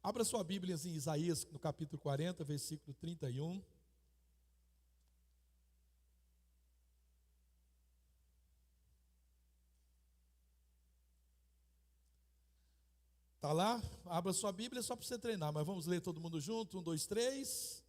Abra sua Bíblia em Isaías, no capítulo 40, versículo 31. Está lá? Abra sua Bíblia só para você treinar, mas vamos ler todo mundo junto? 1, 2, 3.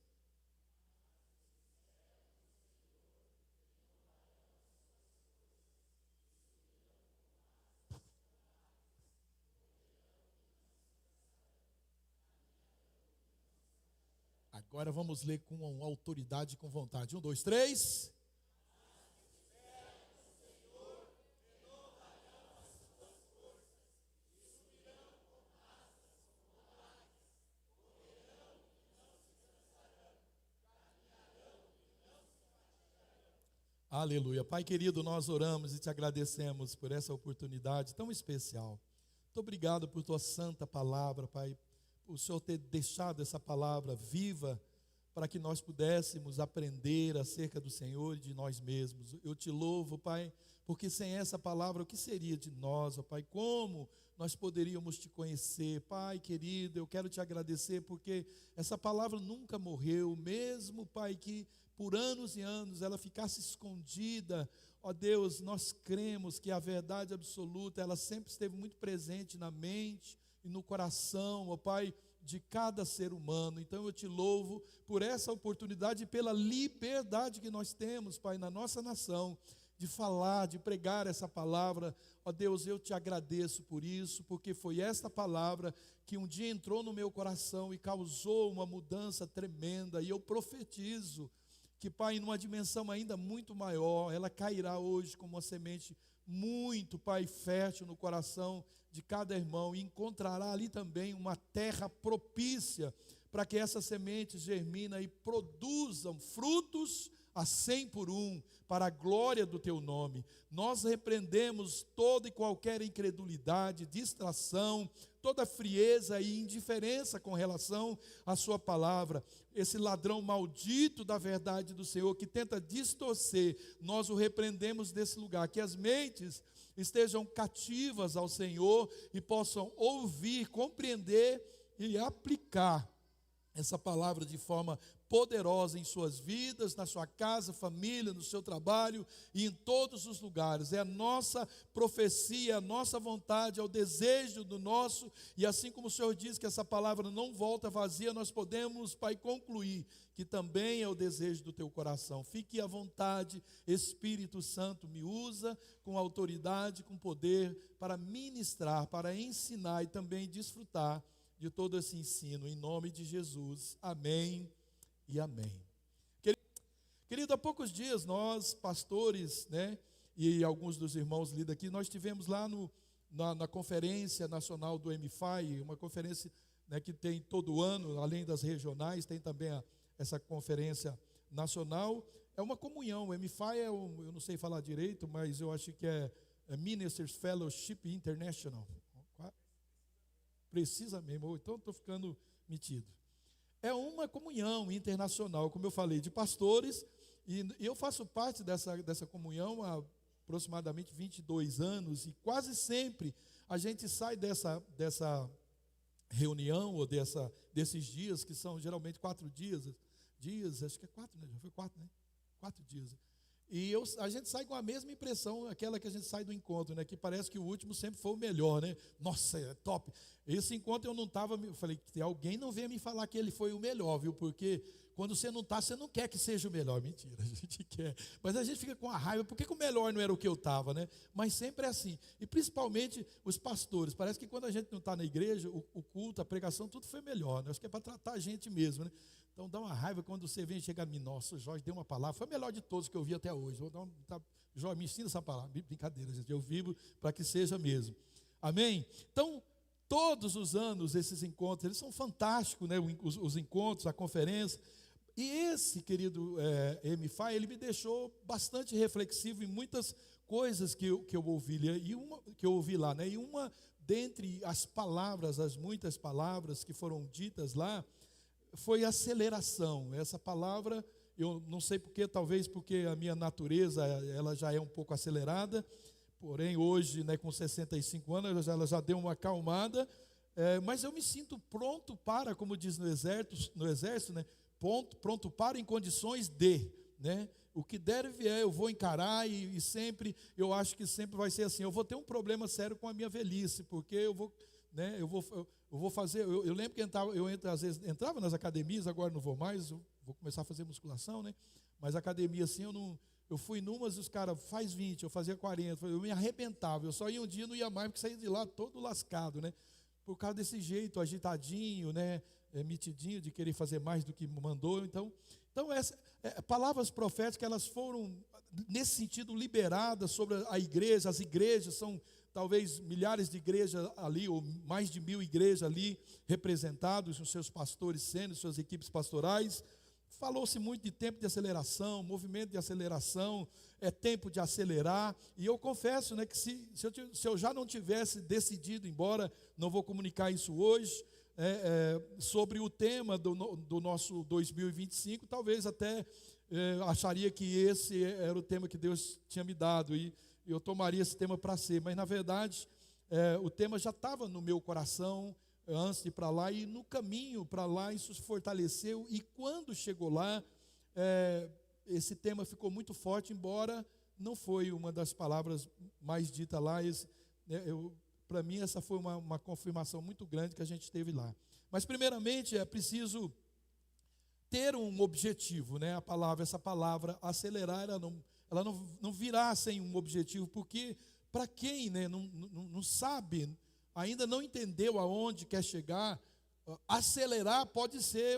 Agora vamos ler com autoridade e com vontade. 1, 2, 3. Aleluia. Pai querido, nós oramos e te agradecemos por essa oportunidade tão especial. Muito obrigado por tua santa palavra, Pai. O Senhor ter deixado essa palavra viva para que nós pudéssemos aprender acerca do Senhor e de nós mesmos. Eu te louvo, Pai, porque sem essa palavra, o que seria de nós, ó Pai? Como nós poderíamos te conhecer? Pai querido, eu quero te agradecer porque essa palavra nunca morreu, mesmo, Pai, que por anos e anos ela ficasse escondida. Ó Deus, nós cremos que a verdade absoluta, ela sempre esteve muito presente na mente e no coração, ó Pai, de cada ser humano. Então eu te louvo por essa oportunidade e pela liberdade que nós temos, Pai, na nossa nação, de falar, de pregar essa palavra. Ó Deus, eu te agradeço por isso, porque foi esta palavra que um dia entrou no meu coração e causou uma mudança tremenda, e eu profetizo que, Pai, numa dimensão ainda muito maior, ela cairá hoje como uma semente muito, Pai, fértil no coração de cada irmão, e encontrará ali também uma terra propícia para que essas sementes germinem e produzam frutos a 100 por 1, para a glória do teu nome. Nós repreendemos toda e qualquer incredulidade, distração, toda frieza e indiferença com relação à sua palavra. Esse ladrão maldito da verdade do Senhor que tenta distorcer, nós o repreendemos desse lugar. Que as mentes estejam cativas ao Senhor e possam ouvir, compreender e aplicar essa palavra de forma poderosa em suas vidas, na sua casa, família, no seu trabalho e em todos os lugares. É a nossa profecia, a nossa vontade, é o desejo do nosso, e assim como o Senhor diz que essa palavra não volta vazia, nós podemos, Pai, concluir que também é o desejo do teu coração. Fique à vontade, Espírito Santo, me usa com autoridade, com poder, para ministrar, para ensinar e também desfrutar de todo esse ensino, em nome de Jesus, amém e amém. Querido, há poucos dias nós, pastores, e alguns dos irmãos líderes aqui, nós tivemos lá na Conferência Nacional do MFI, uma conferência, que tem todo ano, além das regionais, tem também essa conferência nacional. É uma comunhão. O MFI eu não sei falar direito, mas eu acho que é Ministers Fellowship International. Precisa mesmo, então estou ficando metido. É uma comunhão internacional, como eu falei, de pastores, e eu faço parte dessa comunhão há aproximadamente 22 anos, e quase sempre a gente sai dessa reunião, ou desses dias, que são geralmente 4 dias, acho que é 4, né? Já foi 4, né? 4 dias. E a gente sai com a mesma impressão, aquela que a gente sai do encontro, que parece que o último sempre foi o melhor, Nossa, é top. Esse encontro eu não estava, eu falei, alguém não venha me falar que ele foi o melhor, viu? Porque quando você não está, você não quer que seja o melhor. Mentira, a gente quer. Mas a gente fica com a raiva, por que o melhor não era o que eu estava, Mas sempre é assim. E principalmente os pastores, parece que quando a gente não está na igreja, o culto, a pregação, tudo foi melhor, Acho que é para tratar a gente mesmo, Então dá uma raiva quando você vem e chega a mim, nossa, o Jorge deu uma palavra, foi a melhor de todos que eu vi até hoje. Jorge, me ensina essa palavra. Brincadeira, gente, eu vivo para que seja mesmo. Amém? Então, todos os anos esses encontros, eles são fantásticos, os encontros, a conferência. E esse, querido MFI, ele me deixou bastante reflexivo em muitas coisas que eu ouvi lá, E uma dentre as palavras, as muitas palavras que foram ditas lá, foi aceleração. Essa palavra, eu não sei porquê, talvez porque a minha natureza ela já é um pouco acelerada, porém hoje, com 65 anos, ela já deu uma acalmada, mas eu me sinto pronto para, como diz no exército, né? Pronto para em condições de, né? O que der e vier, eu vou encarar e sempre, eu acho que sempre vai ser assim. Eu vou ter um problema sério com a minha velhice, porque eu vou fazer. Eu lembro que às vezes entrava nas academias, agora não vou mais, eu vou começar a fazer musculação, né? Mas academia assim, eu fui numas e os caras, faz 20, eu fazia 40, eu me arrebentava, eu só ia um dia e não ia mais, porque saía de lá todo lascado, né? Por causa desse jeito, agitadinho, né? Mitidinho, de querer fazer mais do que mandou. Então palavras proféticas, elas foram, nesse sentido, liberadas sobre a igreja. As igrejas são talvez milhares de igrejas ali, ou mais de 1000 igrejas ali, representados, os seus pastores sendo, suas equipes pastorais. Falou-se muito de tempo de aceleração, movimento de aceleração, é tempo de acelerar, e eu confesso, né, que se eu já não tivesse decidido, embora não vou comunicar isso hoje, sobre o tema do nosso 2025, talvez até acharia que esse era o tema que Deus tinha me dado, e eu tomaria esse tema para ser, mas na verdade, o tema já estava no meu coração, antes de ir para lá, e no caminho para lá isso se fortaleceu, e quando chegou lá, esse tema ficou muito forte, embora não foi uma das palavras mais ditas lá. Para mim essa foi uma confirmação muito grande que a gente teve lá. Mas primeiramente é preciso ter um objetivo, né? Essa palavra acelerar, ela não virá sem um objetivo, porque para quem, né, não sabe, ainda não entendeu aonde quer chegar, acelerar pode ser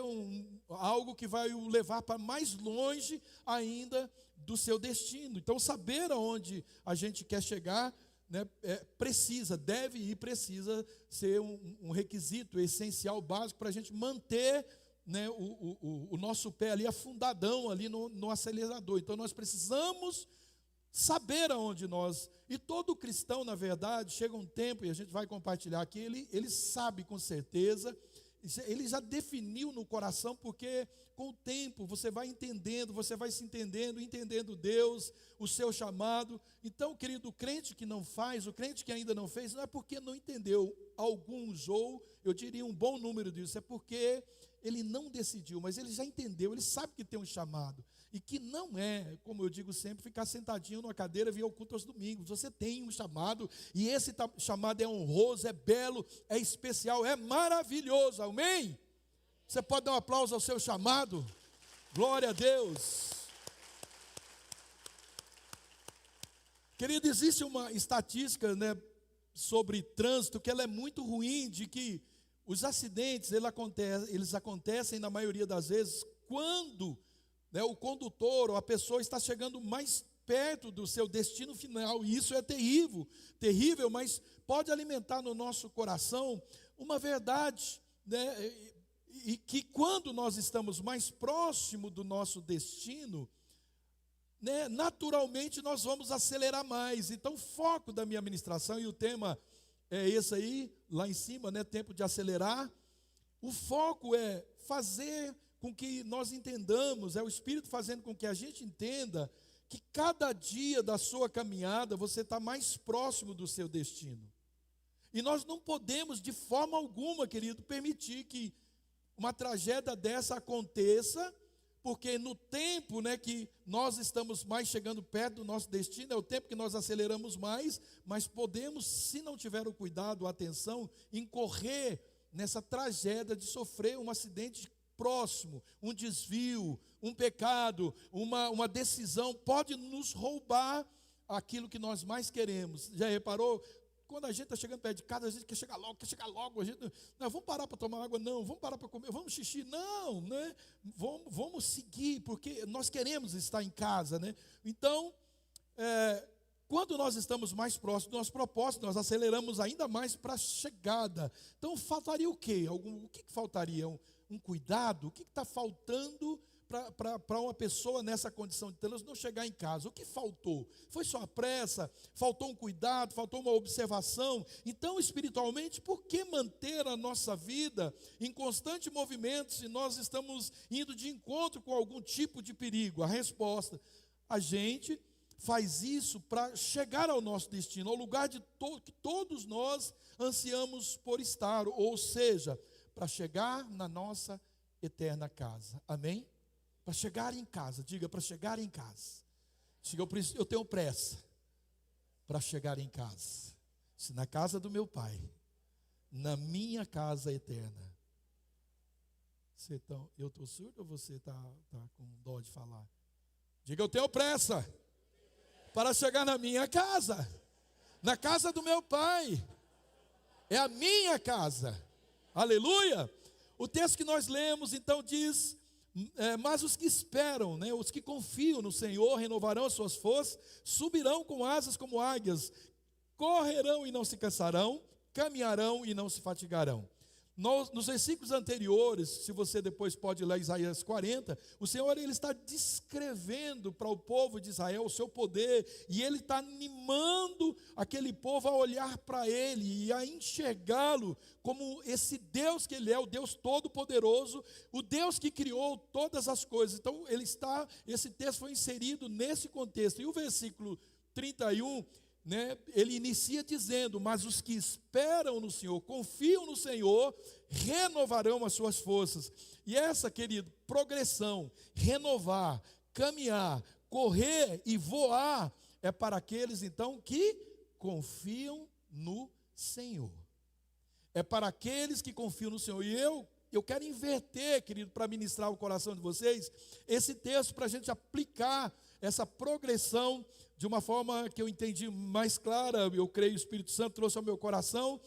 algo que vai o levar para mais longe ainda do seu destino. Então, saber aonde a gente quer chegar, né, precisa ser um requisito essencial, básico, para a gente manter, né, o nosso pé ali afundadão ali no acelerador. Então, nós precisamos saber aonde e todo cristão, na verdade, chega um tempo, e a gente vai compartilhar aqui, ele sabe com certeza, ele já definiu no coração, porque com o tempo você vai entendendo, você vai se entendendo Deus, o seu chamado. Então, querido, o crente que não faz, o crente que ainda não fez, não é porque não entendeu, alguns, ou eu diria um bom número disso, é porque ele não decidiu, mas ele já entendeu, ele sabe que tem um chamado, e que não é, como eu digo sempre, ficar sentadinho numa cadeira e vir ao culto aos domingos. Você tem um chamado, e esse chamado é honroso, é belo, é especial, é maravilhoso, amém? Você pode dar um aplauso ao seu chamado? Glória a Deus. Querido, existe uma estatística, né, sobre trânsito, que ela é muito ruim, de que os acidentes, eles acontecem na maioria das vezes quando, né, o condutor ou a pessoa está chegando mais perto do seu destino final, e isso é terrível, mas pode alimentar no nosso coração uma verdade, né, e que quando nós estamos mais próximo do nosso destino, né, naturalmente nós vamos acelerar mais. Então, o foco da minha ministração, e o tema é esse aí, lá em cima, né, tempo de acelerar. O foco é fazer com que nós entendamos, é o Espírito fazendo com que a gente entenda que cada dia da sua caminhada você está mais próximo do seu destino. E nós não podemos, de forma alguma, querido, permitir que uma tragédia dessa aconteça, porque no tempo, né, que nós estamos mais chegando perto do nosso destino, é o tempo que nós aceleramos mais, mas podemos, se não tiver o cuidado, a atenção, incorrer nessa tragédia de sofrer um acidente próximo, um desvio, um pecado, uma decisão, pode nos roubar aquilo que nós mais queremos. Já reparou? Quando a gente está chegando perto de casa, a gente quer chegar logo, a gente não, vamos parar para tomar água, não, vamos parar para comer, vamos xixi, não, né? Vamos seguir, porque nós queremos estar em casa, né? Então, quando nós estamos mais próximos do nosso propósito, nós aceleramos ainda mais para a chegada. Então, faltaria o quê? O que faltaria? Um cuidado? O que está faltando para uma pessoa nessa condição de trânsito não chegar em casa? O que faltou? Foi só a pressa? Faltou um cuidado? Faltou uma observação? Então, espiritualmente, por que manter a nossa vida em constante movimento se nós estamos indo de encontro com algum tipo de perigo? A resposta: a gente faz isso para chegar ao nosso destino, ao lugar que todos nós ansiamos por estar, ou seja, para chegar na nossa eterna casa. Amém? Para chegar em casa, diga, para chegar em casa. Diga, eu tenho pressa para chegar em casa. Se na casa do meu Pai, na minha casa eterna. Eu estou surdo ou você está com dó de falar? Diga, eu tenho pressa para chegar na minha casa, na casa do meu Pai. É a minha casa. Aleluia! O texto que nós lemos então diz, mas os que esperam, os que confiam no Senhor, renovarão as suas forças, subirão com asas como águias, correrão e não se cansarão, caminharão e não se fatigarão. Nos versículos anteriores, se você depois pode ler Isaías 40, o Senhor ele está descrevendo para o povo de Israel o seu poder, e Ele está animando aquele povo a olhar para Ele e a enxergá-lo como esse Deus que Ele é, o Deus Todo-Poderoso, o Deus que criou todas as coisas. Então esse texto foi inserido nesse contexto, e o versículo 31, ele inicia dizendo, mas os que esperam no Senhor, confiam no Senhor, renovarão as suas forças. E essa, querido, progressão, renovar, caminhar, correr e voar, é para aqueles então que confiam no Senhor. É para aqueles que confiam no Senhor. E eu quero inverter, querido, para ministrar o coração de vocês, esse texto para a gente aplicar essa progressão de uma forma que eu entendi mais clara. Eu creio que o Espírito Santo trouxe ao meu coração,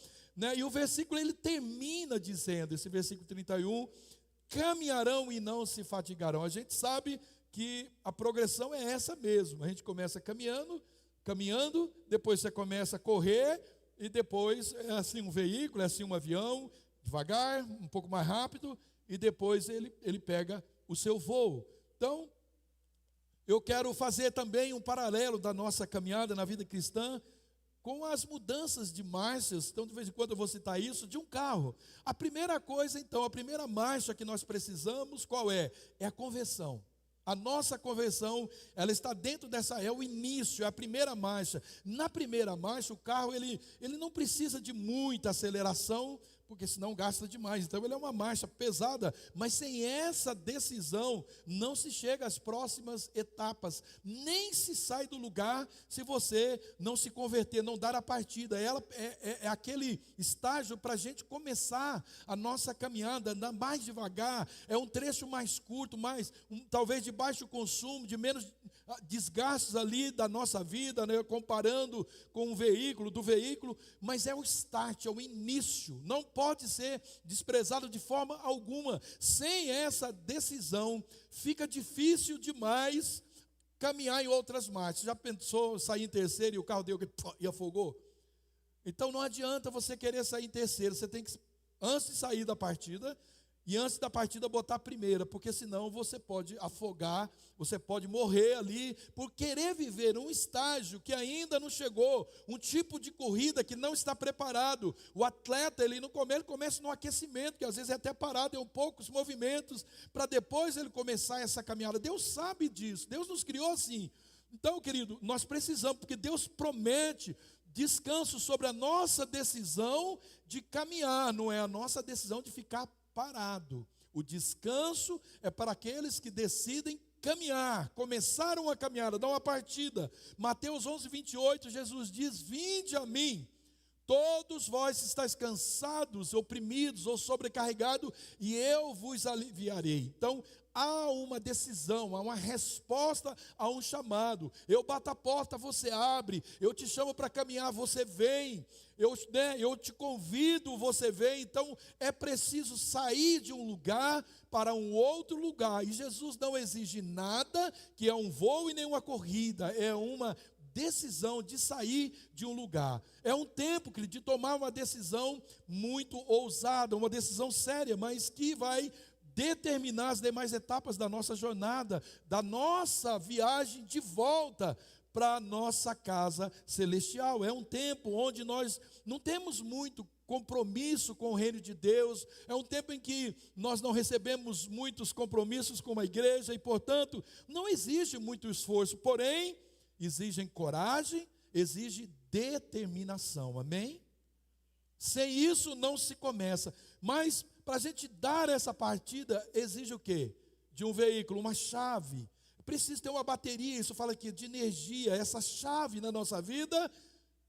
e o versículo ele termina dizendo, esse versículo 31, caminharão e não se fatigarão. A gente sabe que a progressão é essa mesmo, a gente começa caminhando, depois você começa a correr, e depois é assim um veículo, é assim um avião, devagar, um pouco mais rápido, e depois ele pega o seu voo. Então, eu quero fazer também um paralelo da nossa caminhada na vida cristã com as mudanças de marchas. Então, de vez em quando eu vou citar isso, de um carro. A primeira coisa, então, a primeira marcha que nós precisamos, qual é? É a conversão. A nossa conversão, ela está dentro dessa, é o início, é a primeira marcha. Na primeira marcha, o carro, ele não precisa de muita aceleração, porque senão gasta demais. Então ele é uma marcha pesada, mas sem essa decisão não se chega às próximas etapas, nem se sai do lugar se você não se converter, não dar a partida. Ela é aquele estágio para a gente começar a nossa caminhada, andar mais devagar, é um trecho mais curto, talvez de baixo consumo, de menos desgastes ali da nossa vida, comparando com o veículo, mas é o start, é o início, não pode ser desprezado de forma alguma. Sem essa decisão, fica difícil demais caminhar em outras marchas. Já pensou sair em terceiro e o carro deu e afogou? Então não adianta você querer sair em terceiro, você tem que, antes de sair da partida, e antes da partida botar a primeira, porque senão você pode afogar, você pode morrer ali, por querer viver um estágio que ainda não chegou, um tipo de corrida que não está preparado. O atleta, ele começa no aquecimento, que às vezes é até parado, é poucos movimentos, para depois ele começar essa caminhada. Deus sabe disso, Deus nos criou assim. Então, querido, nós precisamos, porque Deus promete descanso sobre a nossa decisão de caminhar, não é a nossa decisão de ficar parado. O descanso é para aqueles que decidem caminhar, começaram a caminhada, dar uma partida. Mateus 11:28, Jesus diz: vinde a mim, todos vós estáis cansados, oprimidos ou sobrecarregados, e eu vos aliviarei. Então, há uma decisão, há uma resposta a um chamado. Eu bato a porta, você abre. Eu te chamo para caminhar, você vem. Eu te convido, você vem. Então é preciso sair de um lugar para um outro lugar. E Jesus não exige nada que é um voo e nem uma corrida. É uma decisão de sair de um lugar. É um tempo, querido, de tomar uma decisão muito ousada, uma decisão séria, mas que vai determinar as demais etapas da nossa jornada, da nossa viagem de volta para a nossa casa celestial. É um tempo onde nós não temos muito compromisso com o reino de Deus, é um tempo em que nós não recebemos muitos compromissos com a igreja e, portanto, não existe muito esforço. Porém, exigem coragem, exigem determinação, amém? Sem isso não se começa. Mas para a gente dar essa partida, exige o quê? De um veículo, uma chave. Precisa ter uma bateria, isso fala aqui de energia. Essa chave na nossa vida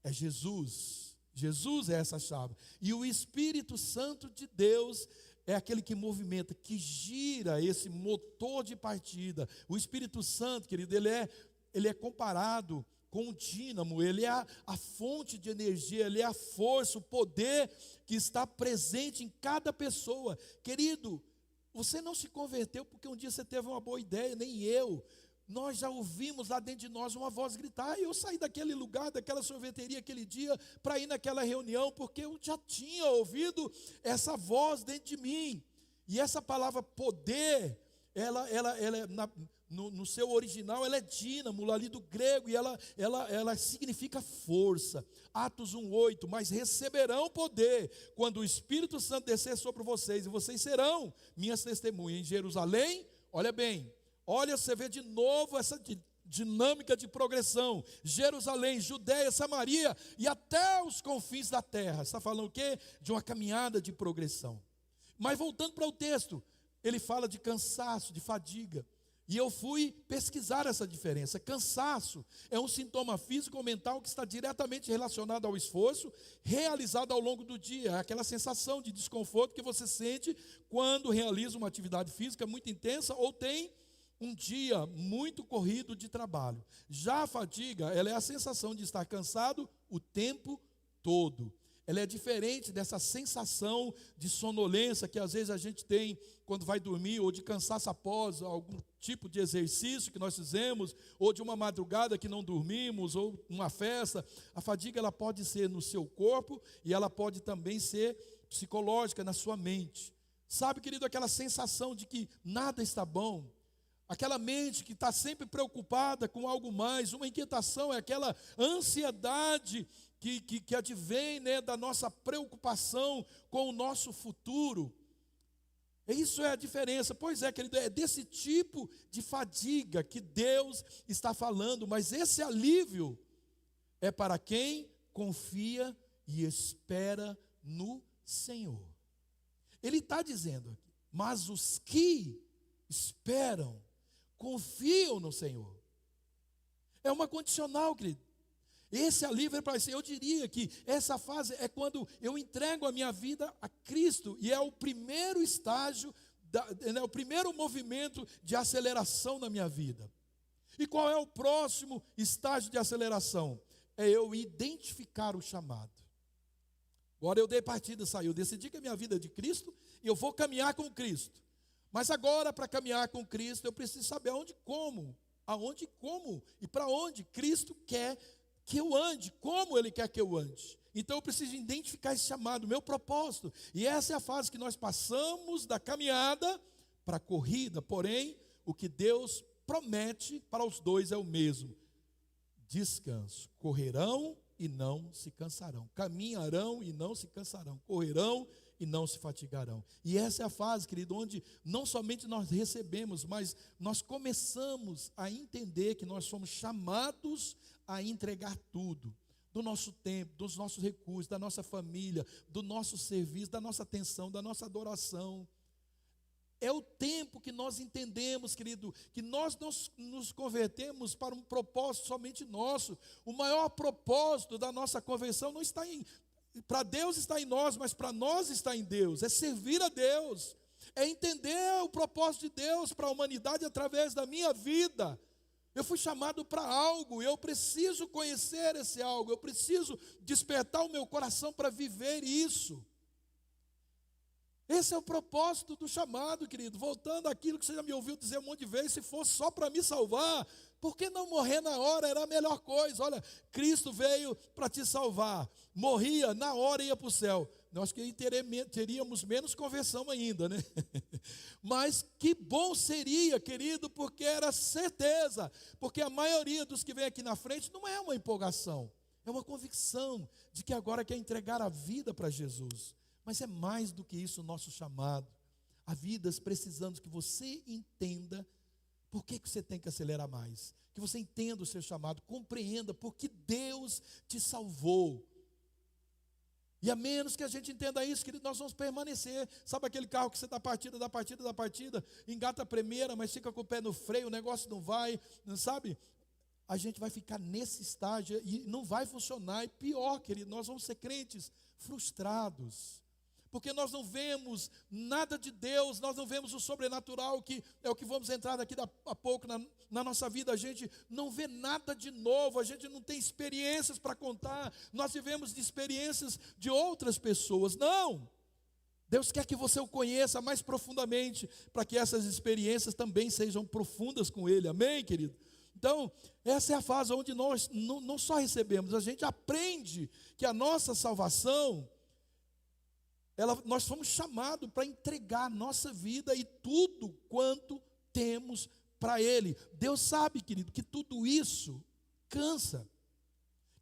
é Jesus. Jesus é essa chave. E o Espírito Santo de Deus é aquele que movimenta, que gira esse motor de partida. O Espírito Santo, querido, ele é comparado com o dínamo, ele é a fonte de energia, ele é a força, o poder que está presente em cada pessoa. Querido, você não se converteu porque um dia você teve uma boa ideia, nem eu. Nós já ouvimos lá dentro de nós uma voz gritar, e eu saí daquele lugar, daquela sorveteria aquele dia, para ir naquela reunião, porque eu já tinha ouvido essa voz dentro de mim. E essa palavra poder, ela no seu original, ela é dínamo, ali do grego, e ela significa força. Atos 1:8, mas receberão poder quando o Espírito Santo descer sobre vocês, e vocês serão minhas testemunhas em Jerusalém. Olha bem, olha, você vê de novo essa dinâmica de progressão. Jerusalém, Judéia, Samaria e até os confins da terra. Está falando o quê? De uma caminhada de progressão. Mas voltando para o texto, ele fala de cansaço, de fadiga. E eu fui pesquisar essa diferença. Cansaço é um sintoma físico ou mental que está diretamente relacionado ao esforço realizado ao longo do dia. É aquela sensação de desconforto que você sente quando realiza uma atividade física muito intensa ou tem um dia muito corrido de trabalho. Já a fadiga, ela é a sensação de estar cansado o tempo todo. Ela é diferente dessa sensação de sonolência que às vezes a gente tem quando vai dormir, ou de cansaço após algum tipo de exercício que nós fizemos, ou de uma madrugada que não dormimos, ou uma festa. A fadiga, ela pode ser no seu corpo e ela pode também ser psicológica, na sua mente. Sabe, querido, aquela sensação de que nada está bom, aquela mente que está sempre preocupada com algo mais, uma inquietação, é aquela ansiedade que advém, né, da nossa preocupação com o nosso futuro. Isso é a diferença. Pois é, querido, é desse tipo de fadiga que Deus está falando, mas esse alívio é para quem confia e espera no Senhor. Ele está dizendo aqui, mas os que esperam, confiam no Senhor. É uma condicional, querido. Esse alívio é para você. Eu diria que essa fase é quando eu entrego a minha vida a Cristo, e é o primeiro estágio, o primeiro movimento de aceleração na minha vida. E qual é o próximo estágio de aceleração? É eu identificar o chamado. Agora eu dei partida, eu decidi que a minha vida é de Cristo e eu vou caminhar com Cristo. Mas agora, para caminhar com Cristo, eu preciso saber aonde e como e para onde Cristo quer que eu ande, como Ele quer que eu ande. Então eu preciso identificar esse chamado, meu propósito. E essa é a fase que nós passamos da caminhada para a corrida. Porém, o que Deus promete para os dois é o mesmo: descanso. Correrão e não se cansarão, caminharão e não se cansarão, correrão e não se fatigarão. E essa é a fase, querido, onde não somente nós recebemos, mas nós começamos a entender que nós somos chamados a entregar tudo, do nosso tempo, dos nossos recursos, da nossa família, do nosso serviço, da nossa atenção, da nossa adoração. É o tempo que nós entendemos, querido, que nós não nos convertemos para um propósito somente nosso. O maior propósito da nossa conversão não está para Deus está em nós, mas para nós está em Deus. É servir a Deus, é entender o propósito de Deus para a humanidade através da minha vida. Eu fui chamado para algo, eu preciso conhecer esse algo, eu preciso despertar o meu coração para viver isso. Esse é o propósito do chamado, querido. Voltando àquilo que você já me ouviu dizer um monte de vezes, se fosse só para me salvar, por que não morrer na hora? Era a melhor coisa. Olha, Cristo veio para te salvar, morria na hora e ia para o céu. Nós que teríamos menos conversão ainda, né? Mas que bom seria, querido, porque era certeza. Porque a maioria dos que vem aqui na frente não é uma empolgação, é uma convicção de que agora quer entregar a vida para Jesus. Mas é mais do que isso o nosso chamado. Há vidas precisando que você entenda, Por que você tem que acelerar mais? Que você entenda o seu chamado, compreenda porque Deus te salvou. E a menos que a gente entenda isso, querido, nós vamos permanecer. Sabe aquele carro que você dá partida, engata a primeira, mas fica com o pé no freio, o negócio não vai, não sabe? A gente vai ficar nesse estágio e não vai funcionar. E pior, querido, nós vamos ser crentes frustrados. Porque nós não vemos nada de Deus, nós não vemos o sobrenatural, que é o que vamos entrar daqui a pouco na nossa vida. A gente não vê nada de novo, a gente não tem experiências para contar. Nós vivemos de experiências de outras pessoas. Não! Deus quer que você o conheça mais profundamente, para que essas experiências também sejam profundas com Ele. Amém, querido? Então, essa é a fase onde nós não só recebemos, a gente aprende que a nossa salvação, nós fomos chamados para entregar a nossa vida e tudo quanto temos para Ele. Deus sabe, querido, que tudo isso cansa.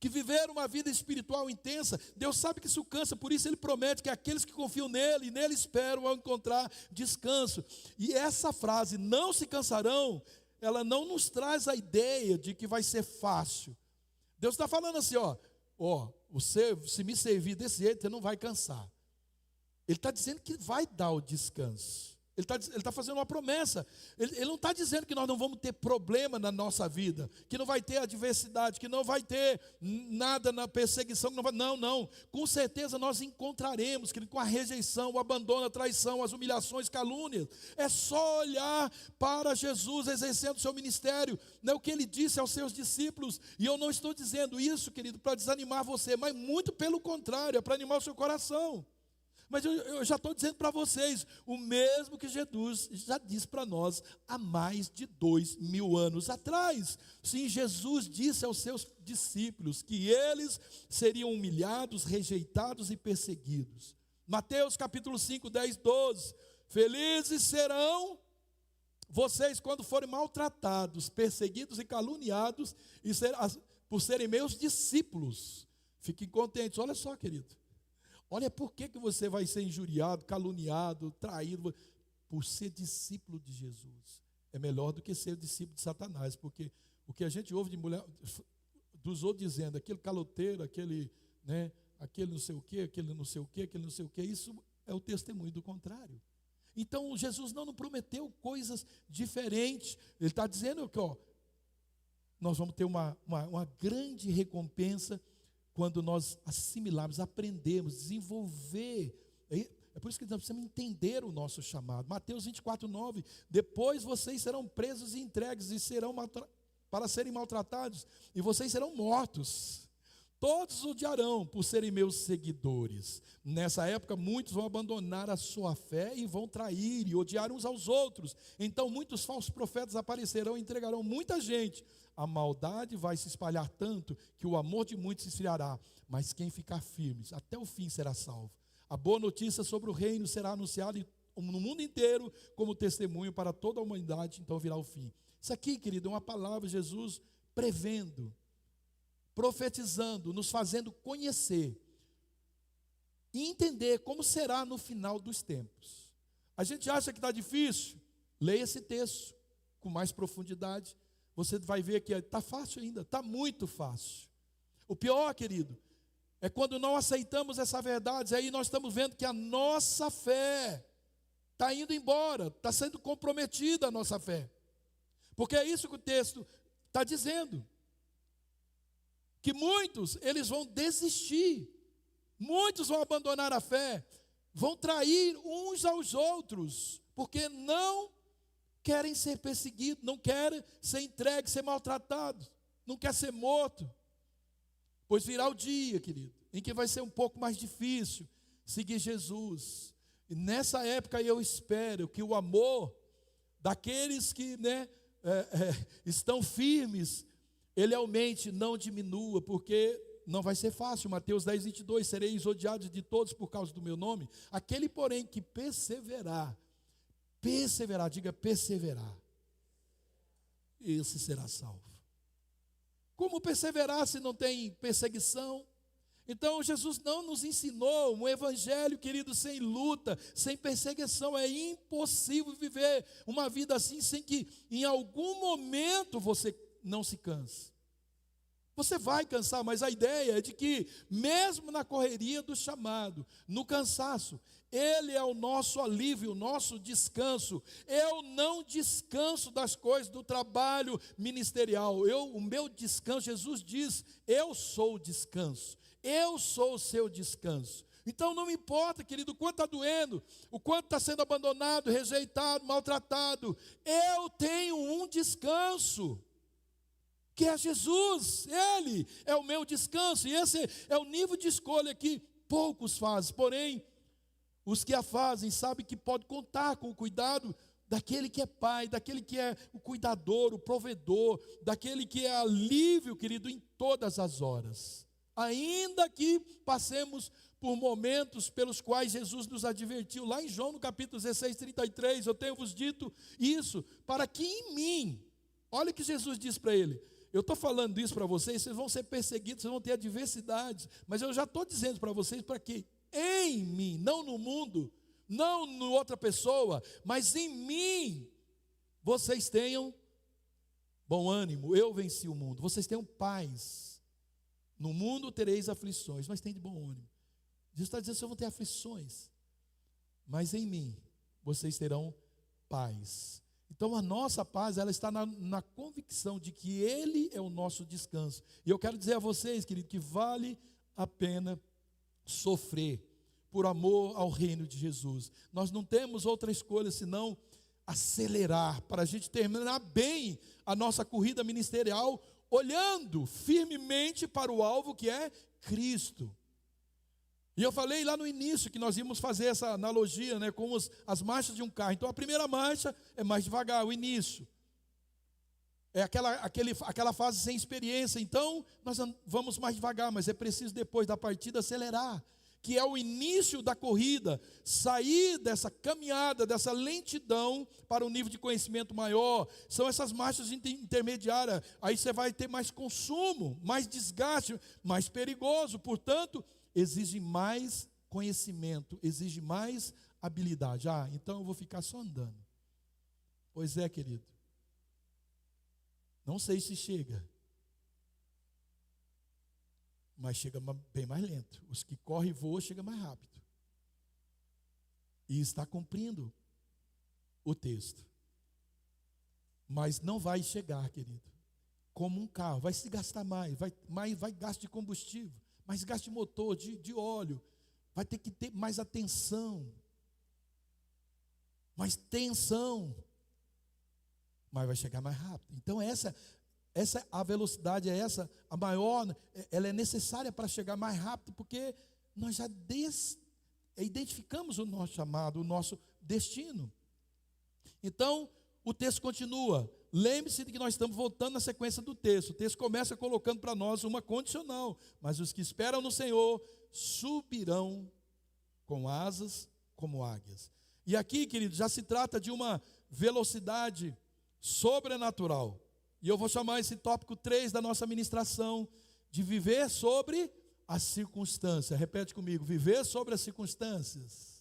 Que viver uma vida espiritual intensa, Deus sabe que isso cansa, por isso Ele promete que aqueles que confiam nele e nele esperam vão encontrar descanso. E essa frase, não se cansarão, ela não nos traz a ideia de que vai ser fácil. Deus está falando assim, você, se me servir desse jeito, você não vai cansar. Ele está dizendo que vai dar o descanso. Ele está fazendo uma promessa. Ele não está dizendo que nós não vamos ter problema na nossa vida, que não vai ter adversidade, que não vai ter nada na perseguição. Não. Com certeza nós encontraremos, que com a rejeição, o abandono, a traição, as humilhações, calúnias. É só olhar para Jesus exercendo o seu ministério. Não é o que ele disse aos seus discípulos. E eu não estou dizendo isso, querido, para desanimar você, mas muito pelo contrário, é para animar o seu coração. Mas eu já estou dizendo para vocês, o mesmo que Jesus já disse para nós há mais de 2000 anos atrás. Sim, Jesus disse aos seus discípulos que eles seriam humilhados, rejeitados e perseguidos. Mateus capítulo 5, 10, 12. Felizes serão vocês quando forem maltratados, perseguidos e caluniados por serem meus discípulos. Fiquem contentes, olha só, querido. Olha por que você vai ser injuriado, caluniado, traído, por ser discípulo de Jesus. É melhor do que ser discípulo de Satanás, porque o que a gente ouve de mulher, dos outros dizendo, aquele caloteiro, aquele não sei o quê, aquele não sei o quê, aquele não sei o quê, isso é o testemunho do contrário. Então Jesus não prometeu coisas diferentes. Ele está dizendo que nós vamos ter uma grande recompensa quando nós assimilarmos, aprendemos, desenvolver. É por isso que nós precisamos entender o nosso chamado. Mateus 24, 9. Depois vocês serão presos e entregues para serem maltratados, e vocês serão mortos. Todos odiarão por serem meus seguidores. Nessa época, muitos vão abandonar a sua fé e vão trair e odiar uns aos outros. Então, muitos falsos profetas aparecerão e entregarão muita gente. A maldade vai se espalhar tanto que o amor de muitos se esfriará. Mas quem ficar firme, até o fim será salvo. A boa notícia sobre o reino será anunciada no mundo inteiro como testemunho para toda a humanidade, então virá o fim. Isso aqui, querido, é uma palavra de Jesus prevendo, profetizando, nos fazendo conhecer e entender como será no final dos tempos. A gente acha que está difícil? Leia esse texto com mais profundidade. Você vai ver que está fácil ainda, está muito fácil. O pior, querido, é quando não aceitamos essa verdade, aí nós estamos vendo que a nossa fé está indo embora, está sendo comprometida a nossa fé. Porque é isso que o texto está dizendo. Que muitos, eles vão desistir, muitos vão abandonar a fé, vão trair uns aos outros, porque não querem ser perseguidos, não querem ser entregues, ser maltratados, não quer ser morto. Pois virá o dia, querido, em que vai ser um pouco mais difícil seguir Jesus. E nessa época eu espero que o amor daqueles que estão firmes, ele aumente, não diminua, porque não vai ser fácil. Mateus 10, 22, sereis odiados de todos por causa do meu nome. Aquele, porém, que perseverar, diga perseverar, esse será salvo. Como perseverar se não tem perseguição? Então Jesus não nos ensinou um evangelho, querido, sem luta, sem perseguição. É impossível viver uma vida assim sem que em algum momento você não se canse. Você vai cansar, mas a ideia é de que mesmo na correria do chamado, no cansaço, Ele é o nosso alívio, o nosso descanso. Eu não descanso das coisas do trabalho ministerial. O meu descanso, Jesus diz, eu sou o descanso. Eu sou o seu descanso. Então não me importa, querido, o quanto está doendo, o quanto está sendo abandonado, rejeitado, maltratado. Eu tenho um descanso, que é Jesus. Ele é o meu descanso. E esse é o nível de escolha que poucos fazem. Porém, os que a fazem sabem que pode contar com o cuidado daquele que é pai, daquele que é o cuidador, o provedor, daquele que é alívio, querido, em todas as horas. Ainda que passemos por momentos pelos quais Jesus nos advertiu, lá em João no capítulo 16, 33, eu tenho vos dito isso, para que em mim, olha o que Jesus diz para ele, eu estou falando isso para vocês, vocês vão ser perseguidos, vocês vão ter adversidades, mas eu já estou dizendo para vocês, para que em mim, não no mundo, não em outra pessoa, mas em mim, vocês tenham bom ânimo, eu venci o mundo, vocês tenham paz. No mundo tereis aflições, mas tem de bom ânimo. Jesus está dizendo que vocês vão ter aflições, mas em mim vocês terão paz. Então a nossa paz, ela está na convicção de que Ele é o nosso descanso. E eu quero dizer a vocês, querido, que vale a pena sofrer por amor ao reino de Jesus. Nós não temos outra escolha senão acelerar para a gente terminar bem a nossa corrida ministerial, olhando firmemente para o alvo que é Cristo. E eu falei lá no início que nós íamos fazer essa analogia, né, com as marchas de um carro. Então a primeira marcha é mais devagar, o início. É aquela fase sem experiência. Então nós vamos mais devagar, mas é preciso depois da partida acelerar, que é o início da corrida, sair dessa caminhada, dessa lentidão para um nível de conhecimento maior. São essas marchas intermediárias, aí você vai ter mais consumo, mais desgaste, mais perigoso, portanto, exige mais conhecimento, exige mais habilidade. Então eu vou ficar só andando. Pois é, querido, não sei se chega, mas chega bem mais lento. Os que correm e voam chegam mais rápido. E está cumprindo o texto. Mas não vai chegar, querido, como um carro. Vai se gastar mais, vai gasto de combustível, mais gasto de motor, de óleo. Vai ter que ter mais atenção, mais tensão. Mas vai chegar mais rápido. Então a velocidade é essa, a maior, ela é necessária para chegar mais rápido, porque nós já identificamos o nosso chamado, o nosso destino. Então, o texto continua. Lembre-se de que nós estamos voltando na sequência do texto. O texto começa colocando para nós uma condicional. Mas os que esperam no Senhor subirão com asas como águias. E aqui, querido, já se trata de uma velocidade sobrenatural. E eu vou chamar esse tópico 3 da nossa ministração de viver sobre as circunstâncias. Repete comigo, viver sobre as circunstâncias.